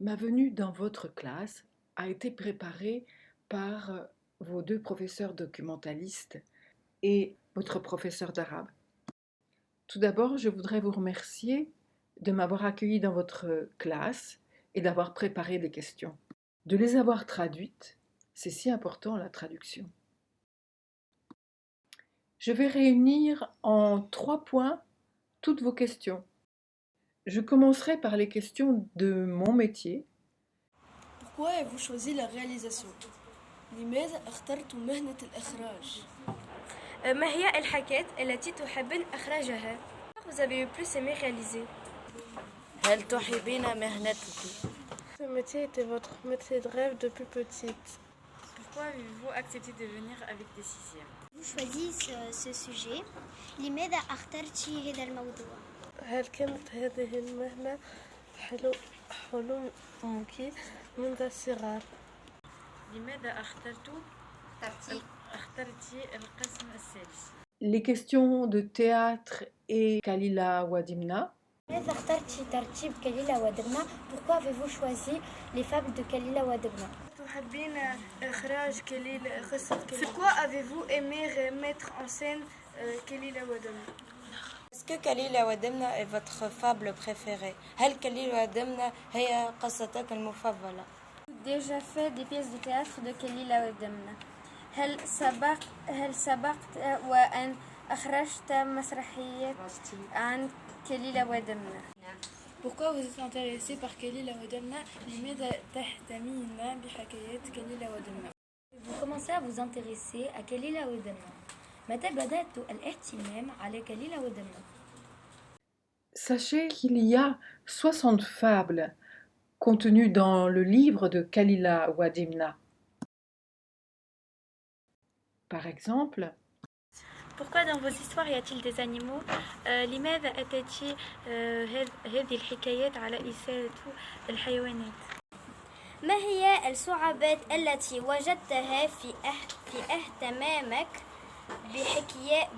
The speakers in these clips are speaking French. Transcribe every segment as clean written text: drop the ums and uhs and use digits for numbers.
Ma venue dans votre classe a été préparée par vos deux professeurs documentalistes et votre professeur d'arabe. Tout d'abord, je voudrais vous remercier de m'avoir accueilli dans votre classe et d'avoir préparé des questions. De les avoir traduites, c'est si important la traduction. Je vais réunir en 3 points toutes vos questions. Je commencerai par les questions de mon métier. Pourquoi avez-vous choisi la réalisation? لماذا اخترت مهنة الإخراج؟ ما هي الحاجات التي تحبين إخراجها؟ Vous avez le plus aimé réaliser? هل تحبين مهنتك؟ Ce métier était votre métier de rêve depuis petite. Pourquoi avez-vous accepté de venir avec des sixièmes? Vous choisissez ce sujet. لماذا اخترتي هذا الموضوع؟ هل كانت هذه المهنة حلمك منذ الصغر؟ لماذا اخترتي القسم السادس؟ Les questions de théâtre et Kalila Wadimna. لماذا اخترتي ترتيب كليلة ودمنة؟ Pourquoi avez-vous choisi les fables de كليلة ودمنة؟ تحبين إخراج قصة Pourquoi avez-vous aimé mettre en scène كليلة ودمنة? Est-ce que كليلة ودمنة est votre fable préférée? هل كليلة ودمنة هي قصتك المفضلة؟ déjà fait des pièces de théâtre de كليلة ودمنة. هل سبقت وأن أخرجت مسرحية عن كليلة ودمنة؟ Pourquoi vous êtes intéressé par كليلة ودمنة؟ لماذا تهتمين بحكايات كليلة ودمنة؟ Vous commencez à vous intéresser à كليلة ودمنة. متى بدأت الاهتمام على كليلة ودمنة؟ Sachez qu'il y a 60 fables contenues dans le livre de Kalila Wadimna. Par exemple, Pourquoi dans vos histoires y a-t-il des animaux? لماذا أتت هذه الحكايات على إثارة الحيوانات؟ ما هي الصعوبات التي وجدتها في اهتمامك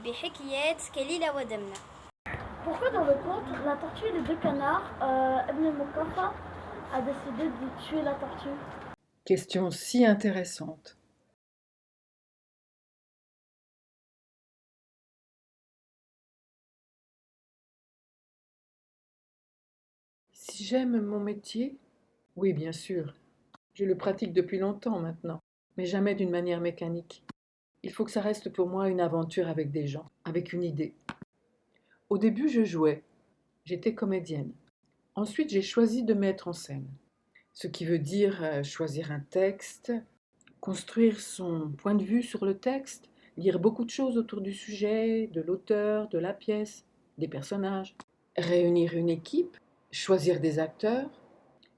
بحكايات كليلة ودمنة؟ Pourquoi dans le conte, la tortue et les deux canards, Ibn Mukafa a décidé de tuer la tortue? question si intéressante. Si j'aime mon métier, oui, bien sûr. Je le pratique depuis longtemps maintenant, mais jamais d'une manière mécanique. Il faut que ça reste pour moi une aventure avec des gens, avec une idée. Au début, je jouais. J'étais comédienne. Ensuite, j'ai choisi de mettre en scène. Ce qui veut dire choisir un texte, construire son point de vue sur le texte, lire beaucoup de choses autour du sujet, de l'auteur, de la pièce, des personnages, réunir une équipe, choisir des acteurs,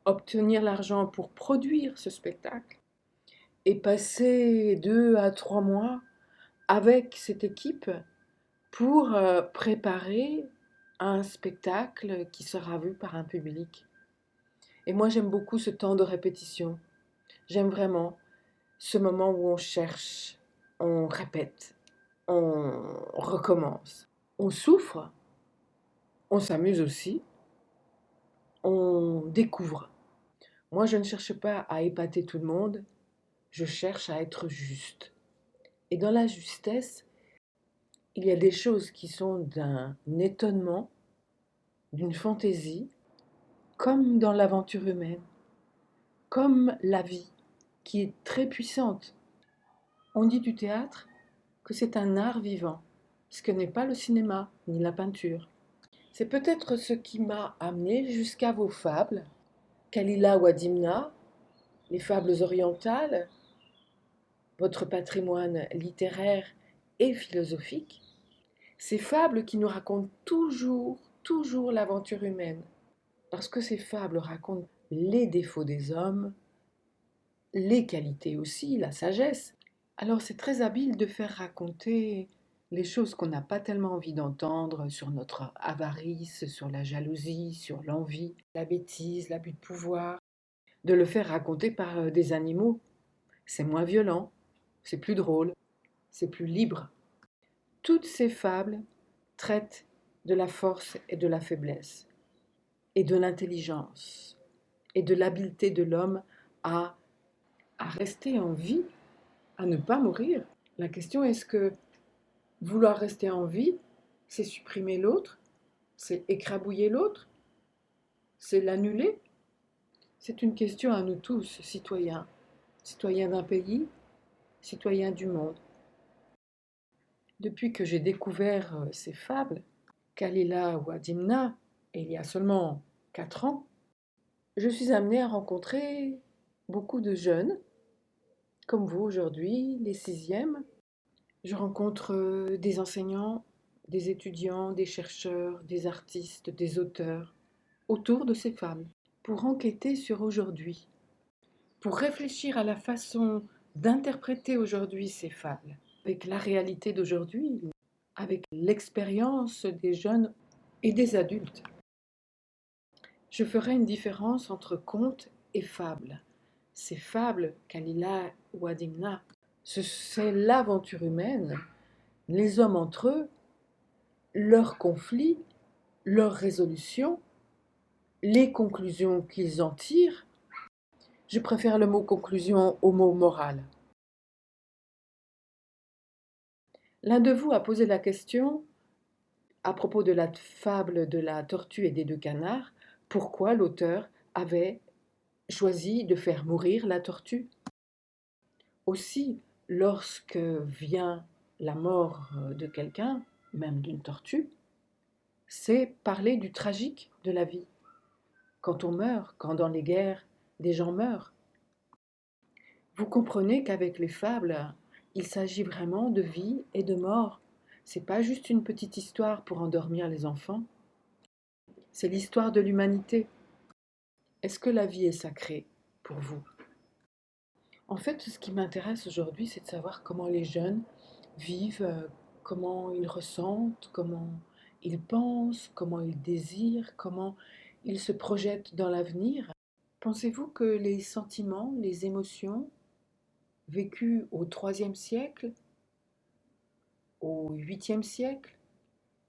obtenir l'argent pour produire ce spectacle et passer 2 à 3 mois avec cette équipe pour préparer un spectacle qui sera vu par un public. Et moi, j'aime beaucoup ce temps de répétition. J'aime vraiment ce moment où on cherche, on répète, on recommence. On souffre, on s'amuse aussi, on découvre. Moi, je ne cherche pas à épater tout le monde, je cherche à être juste. Et dans la justesse, il y a des choses qui sont d'un étonnement, d'une fantaisie, comme dans l'aventure humaine, comme la vie, qui est très puissante. On dit du théâtre que c'est un art vivant, ce que n'est pas le cinéma ni la peinture. C'est peut-être ce qui m'a amené jusqu'à vos fables, Kalila Wadimna, les fables orientales, votre patrimoine littéraire et philosophique, ces fables qui nous racontent toujours l'aventure humaine, parce que ces fables racontent les défauts des hommes, les qualités aussi, la sagesse. Alors c'est très habile de faire raconter les choses qu'on n'a pas tellement envie d'entendre sur notre avarice, sur la jalousie, sur l'envie, la bêtise, l'abus de pouvoir, de le faire raconter par des animaux. C'est moins violent, c'est plus drôle, c'est plus libre. Toutes ces fables traitent de la force et de la faiblesse, et de l'intelligence, et de l'habileté de l'homme à, à rester en vie, à ne pas mourir. La question est-ce que vouloir rester en vie, c'est supprimer l'autre, c'est écrabouiller l'autre, c'est l'annuler? C'est une question à nous tous, citoyens, citoyens d'un pays, citoyens du monde. Depuis que j'ai découvert ces fables, Kalila ou Adimna, il y a seulement 4 ans, je suis amenée à rencontrer beaucoup de jeunes, comme vous aujourd'hui, les 6e. Je rencontre des enseignants, des étudiants, des chercheurs, des artistes, des auteurs, autour de ces fables, pour enquêter sur aujourd'hui, pour réfléchir à la façon d'interpréter aujourd'hui ces fables, avec la réalité d'aujourd'hui, avec l'expérience des jeunes et des adultes. Je ferai une différence entre conte et fable. Ces fables, Kalila ou Adimna, c'est l'aventure humaine, les hommes entre eux, leurs conflits, leurs résolutions, les conclusions qu'ils en tirent. Je préfère le mot conclusion au mot morale. L'un de vous a posé la question à propos de la fable de la tortue et des 2 canards, pourquoi l'auteur avait choisi de faire mourir la tortue. Aussi, lorsque vient la mort de quelqu'un, même d'une tortue, c'est parler du tragique de la vie. Quand on meurt, quand dans les guerres, des gens meurent. Vous comprenez qu'avec les fables, il s'agit vraiment de vie et de mort. C'est pas juste une petite histoire pour endormir les enfants. C'est l'histoire de l'humanité. Est-ce que la vie est sacrée pour vous? En fait, ce qui m'intéresse aujourd'hui, c'est de savoir comment les jeunes vivent, comment ils ressentent, comment ils pensent, comment ils désirent, comment ils se projettent dans l'avenir. Pensez-vous que les sentiments, les émotions vécues au IIIe siècle, au 8e siècle,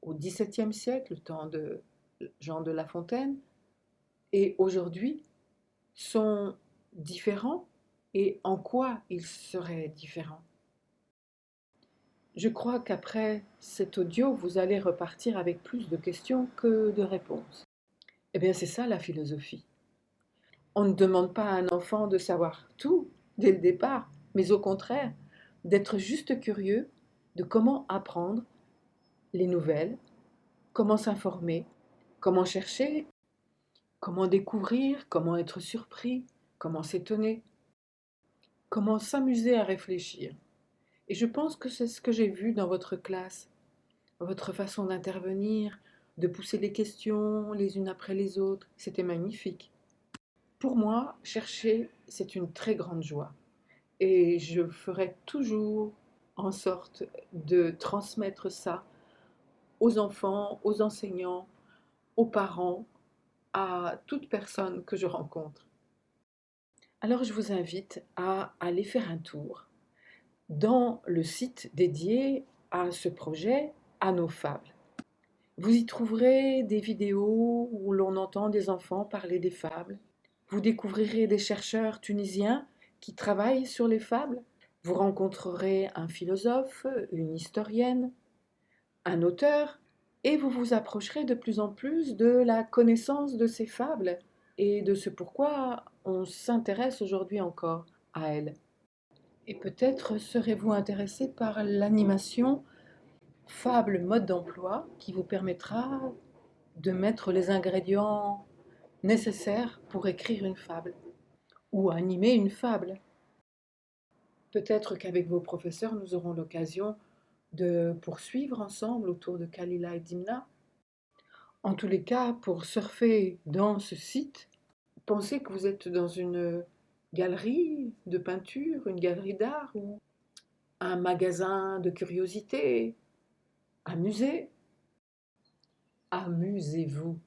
au XVIIe siècle, le temps de Jean de La Fontaine, et aujourd'hui, sont différents et en quoi ils seraient différents? Je crois qu'après cet audio, vous allez repartir avec plus de questions que de réponses. Eh bien, c'est ça la philosophie. On ne demande pas à un enfant de savoir tout dès le départ, mais au contraire, d'être juste curieux de comment apprendre les nouvelles, comment s'informer, comment chercher, comment découvrir, comment être surpris, comment s'étonner, comment s'amuser à réfléchir. Et je pense que c'est ce que j'ai vu dans votre classe, votre façon d'intervenir, de pousser les questions les unes après les autres. C'était magnifique. Pour moi, chercher, c'est une très grande joie. Et je ferai toujours en sorte de transmettre ça aux enfants, aux enseignants, aux parents, à toute personne que je rencontre. Alors je vous invite à aller faire un tour dans le site dédié à ce projet, à nos fables. Vous y trouverez des vidéos où l'on entend des enfants parler des fables. Vous découvrirez des chercheurs tunisiens qui travaillent sur les fables. Vous rencontrerez un philosophe, une historienne, un auteur, et vous vous approcherez de plus en plus de la connaissance de ces fables et de ce pourquoi on s'intéresse aujourd'hui encore à elles. Et peut-être serez-vous intéressé par l'animation Fable mode d'emploi qui vous permettra de mettre les ingrédients nécessaires pour écrire une fable ou animer une fable. Peut-être qu'avec vos professeurs, nous aurons l'occasion de poursuivre ensemble autour de Kalila et Dimna. En tous les cas, pour surfer dans ce site, pensez que vous êtes dans une galerie de peinture, une galerie d'art ou un magasin de curiosités, un musée. Amusez-vous.